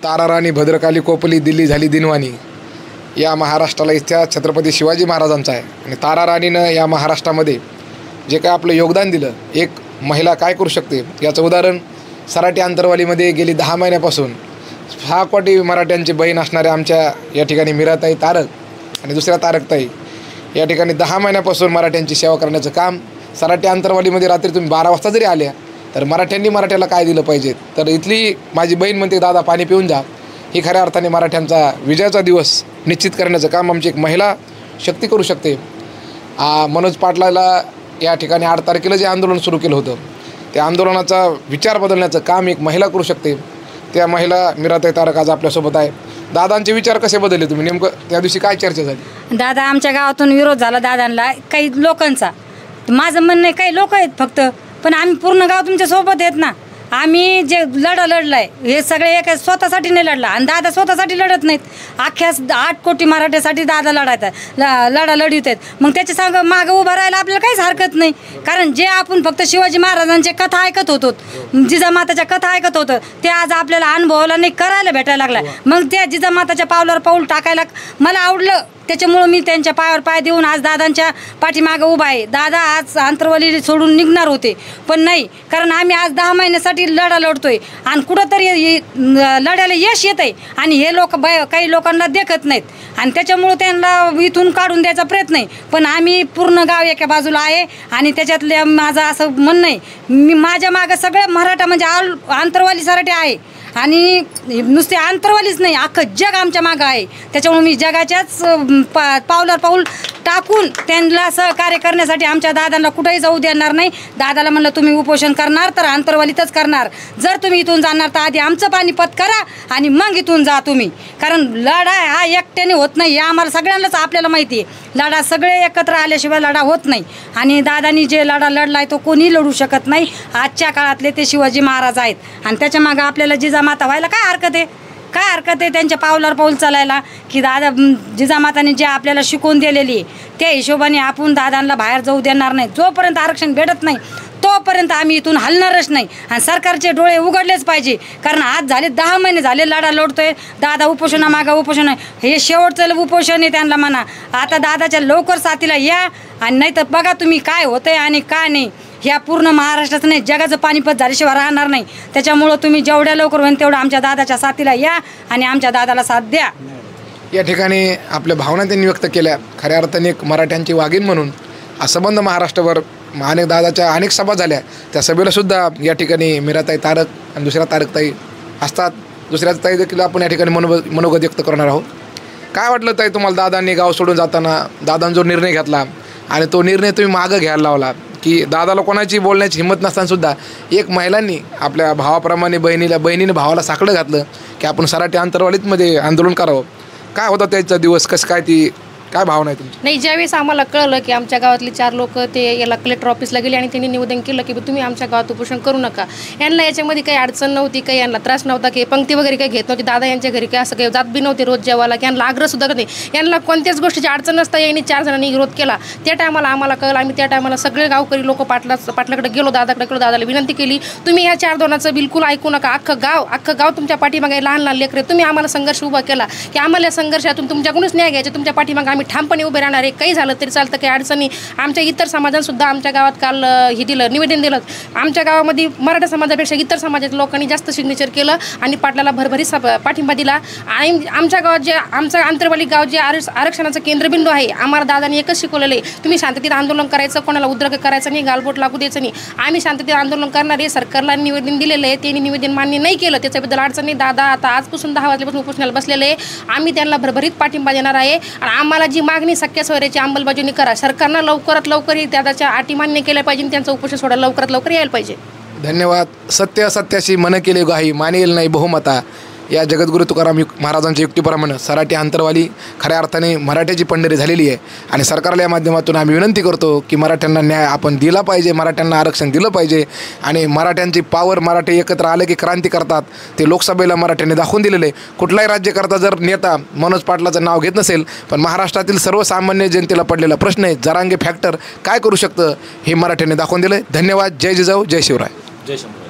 ताराराणी भद्रकाली कोपली दिल्ली झाली दिनवाणी या महाराष्ट्राला इतिहास छत्रपती शिवाजी महाराजांचा आहे. आणि ताराराणीनं या महाराष्ट्रामध्ये जे काय आपलं योगदान दिलं, एक महिला काय करू शकते याचं उदाहरण सराटी आंतरवालीमध्ये गेली 10 महिन्यापासून 6 कोटी मराठ्यांची बहीण असणाऱ्या आमच्या या ठिकाणी मीराताई तारक आणि दुसऱ्या तारकताई या ठिकाणी 10 महिन्यापासून मराठ्यांची सेवा करण्याचं काम. सराटी आंतरवालीमध्ये रात्री तुम्ही 12 वाजता जरी आल्या तर मराठ्यांनी मराठ्याला काय दिलं पाहिजे, तर इथली माझी बहीण म्हणते दादा पाणी पिऊन जा, ही खऱ्या अर्थाने मराठ्यांचा विजयाचा दिवस निश्चित करण्याचं काम आमची एक महिला शक्ती करू शकते. मनोज पाटलाला या ठिकाणी 8 तारखेला जे आंदोलन सुरू केलं होतं त्या आंदोलनाचा विचार बदलण्याचं काम एक महिला करू शकते. त्या महिला मीराताई तारक आज आपल्यासोबत आहे. दादांचे विचार कसे बदलले तुम्ही, नेमकं त्या दिवशी काय चर्चा झाली? दादा आमच्या गावातून विरोध झाला दादांना, काही लोकांचा. माझं म्हणणं आहे काही लोक आहेत फक्त, पण आम्ही पूर्ण गाव तुमच्या सोबत आहेत ना. आम्ही जे लढलाय हे सगळे एक स्वतःसाठी नाही लढला आणि दादा स्वतःसाठी लढत नाहीत. अख्ख्या 8 कोटी मराठ्यासाठी दादा लढीत आहेत. मग त्याच्या सांग मागं उभं राहायला आपल्याला काहीच हरकत नाही. कारण जे आपण फक्त शिवाजी महाराजांच्या कथा ऐकत होतो, जिजामाताच्या कथा ऐकत होतो, ते आज आपल्याला अनुभवाला नाही, करायला भेटायला लागला. मग त्या जिजामाताच्या पावलावर पाऊल टाकायला मला आवडलं, त्याच्यामुळं मी त्यांच्या पायावर पाय देऊन आज दादांच्या पाठीमागं उभा आहे. दादा आज आंतरवाली सोडून निघणार होते पण नाही, कारण आम्ही आज 10 महिन्यासाठी लढतोय आणि कुठंतरी लढायला यश येत आहे आणि हे लोक काही लोकांना देखत नाहीत आणि त्याच्यामुळं त्यांना इथून काढून द्यायचा प्रयत्न आहे. पण आम्ही पूर्ण गाव एका बाजूला आहे आणि त्याच्यातले माझं असं म्हणणं आहे, मी माझ्या मागं सगळं मराठा म्हणजे आंतरवाली सराटे आहे आणि नुसते आंतरवालीच नाही, अख्खं जग आमच्या मागं आहे. त्याच्यामुळे मी जगाच्याच पावलावर पाऊल टाकून त्यांना सहकार्य करण्यासाठी आमच्या दादांना कुठेही जाऊ देणार नाही. दादाला म्हणलं तुम्ही उपोषण करणार तर आंतरवालीतच करणार, जर तुम्ही इथून जाणार तर आधी आमचं पानिपत करा आणि मग इथून जा तुम्ही. कारण लढा हा एकट्याने होत नाही, हे आम्हाला सगळ्यांनाच आपल्याला माहिती आहे. लढा सगळे एकत्र आल्याशिवाय लढा होत नाही आणि दादांनी जे लढा लढलाय तो कोणी लढू शकत नाही. आजच्या काळातले ते शिवाजी महाराज आहेत आणि त्याच्या मागं आपल्याला जिजामाता व्हायला काय हरकत आहे? काय हरकत आहे त्यांच्या पावलावर पाऊल चालायला? की दादा जिजामाताने जे आपल्याला शिकवून दिलेली आहे त्या हिशोबाने आपण दादांना बाहेर जाऊ देणार नाही. जोपर्यंत आरक्षण भेटत नाही तोपर्यंत आम्ही इथून हलणारच नाही आणि सरकारचे डोळे उघडलेच पाहिजे. कारण आज झाले 10 महिने झाले लढा लढतोय दादा, उपोषणामागं उपोषण आहे, हे शेवटचं उपोषण आहे. त्यांना म्हणा आता दादाच्या लवकर साथीला या आणि नाही तर बघा तुम्ही काय होतंय आणि काय नाही. ह्या पूर्ण महाराष्ट्राचं नाही जगाचं पानिपत झाल्याशिवाय राहणार नाही. त्याच्यामुळं तुम्ही जेवढ्या लवकर होईल तेवढं आमच्या दादाच्या साथीला या आणि आमच्या दादाला साथ द्या. या ठिकाणी आपल्या भावना त्यांनी व्यक्त केल्या. खऱ्या अर्थाने एक मराठ्यांची वाघीण म्हणून असंबंध महाराष्ट्रभर अनेक दादाच्या अनेक सभा झाल्या. त्या सभेला सुद्धा या ठिकाणी मीराताई तारक आणि दुसऱ्या तारकताई असतात. दुसऱ्या ताई देखील आपण या ठिकाणी मनोगत व्यक्त करणार आहोत. काय वाटलं ताई तुम्हाला दादांनी गाव सोडून जाताना? दादांनी जो निर्णय घेतला आणि तो निर्णय तुम्ही मागं घ्यायला लावला की दादाला कोणाची बोलण्याची हिंमत नसतानासुद्धा एक महिलांनी आपल्या भावाप्रमाणे बहिणीने भावाला साकडं घातलं की आपण सराटी आंतरवालीतमध्ये आंदोलन करावं. काय होता त्याचा दिवस, कसं काय भावना आहे तुमची? नाही, ज्यावेळेस आम्हाला कळलं की आमच्या गावातले 4 लोक ते याला कलेक्टर ऑफिसला गेले आणि त्यांनी निवेदन केलं की तुम्ही आमच्या गावात उपोषण करू नका. यांना याच्यामध्ये काही अडचण नव्हती, काही यांना त्रास नव्हता, की पंक्ती वगैरे काही घेत नव्हती. दादा यांच्या घरी काही असं काही जात बी नव्हते रोज जेवायला, की यांना आग्रहसुद्धा करत नाही. यांना कोणत्याच गोष्टीची अडचण नसता यांनी 4 जणांनी विरोध केला. त्या टायमाला आम्हाला कळलं. आम्ही त्या टायमाला सगळे गावकरी लोक पाटलाकडे गेलो, दादाकडे गेलो, दादाला विनंती केली तुम्ही ह्या 4 दोनाचं बिलकुल ऐकू नका. अख्खं गाव तुमच्या पाठीमागे लहान लहान लेकरे, तुम्ही आम्हाला संघर्ष उभा केला की आम्हाला या संघर्षातून तुमच्याकडूनच न्याय घ्यायचा. तुमच्या पाठीमागे आम्ही ठामपणे उभे राहणार. काही झालं तरी चालतं, काही अडचणी. आमच्या इतर समाजांसुद्धा आमच्या गावात काल निवेदन दिलं. आमच्या गावामध्ये मराठा समाजापेक्षा इतर समाजाच्या लोकांनी जास्त सिग्नेचर केलं आणि पाटलाला भरभरीत पाठिंबा दिला. आणि आमच्या गावात जे आमचं आंतरवाली गाव जे आरक्षणाचं केंद्रबिंदू आहे, आम्हाला दादांनी एकच शिकवलेलं आहे, तुम्ही शांततेत आंदोलन करायचं, कोणाला उद्रेक करायचं नाही, गालबोट लागू द्यायचं नाही. आम्ही शांततेत आंदोलन करणार आहे. सरकारला निवेदन दिलेलं आहे, त्यांनी निवेदन मान्य नाही केलं, त्याच्याबद्दल अडचण नाही. दादा आता आजपासून 10 वाजल्यापासून उपोषणाला बसलेले आहे. आम्ही त्यांना भरभरीत पाठिंबा देणार आहे आणि आम्हाला जी मागणी सख्या सोयऱ्याची अंमलबजावणी करा. सरकारनं लवकरात लवकर ही दादाच्या अटी मान्य केल्या पाहिजे, त्यांचं उपोषण सोडायला लवकरात लवकर यायला पाहिजे. धन्यवाद. सत्य सत्याशी मन केले गाही मानेल नाही बहुमता या जगद्गुरू तुकाराम महाराजांच्या युक्तीप्रमाणे सराटी आंतरवाली खऱ्या अर्थाने मराठ्याची पंढरी झालेली आहे आणि सरकारला या माध्यमातून आम्ही विनंती करतो की मराठ्यांना न्याय आपण दिला पाहिजे, मराठ्यांना आरक्षण दिलं पाहिजे आणि मराठ्यांची पावर, मराठी एकत्र आले की क्रांती करतात, ते लोकसभेला मराठ्यांनी दाखवून दिलेले. कुठलाही राज्यकर्ता जर नेता मनोज पाटलाचं नाव घेत नसेल, पण महाराष्ट्रातील सर्वसामान्य जनतेला पडलेला प्रश्न आहे जरांगे फॅक्टर काय करू शकतं हे मराठ्यांनी दाखवून दिलं. धन्यवाद. जय जिजाऊ, जय शिवराय, जय शंभू.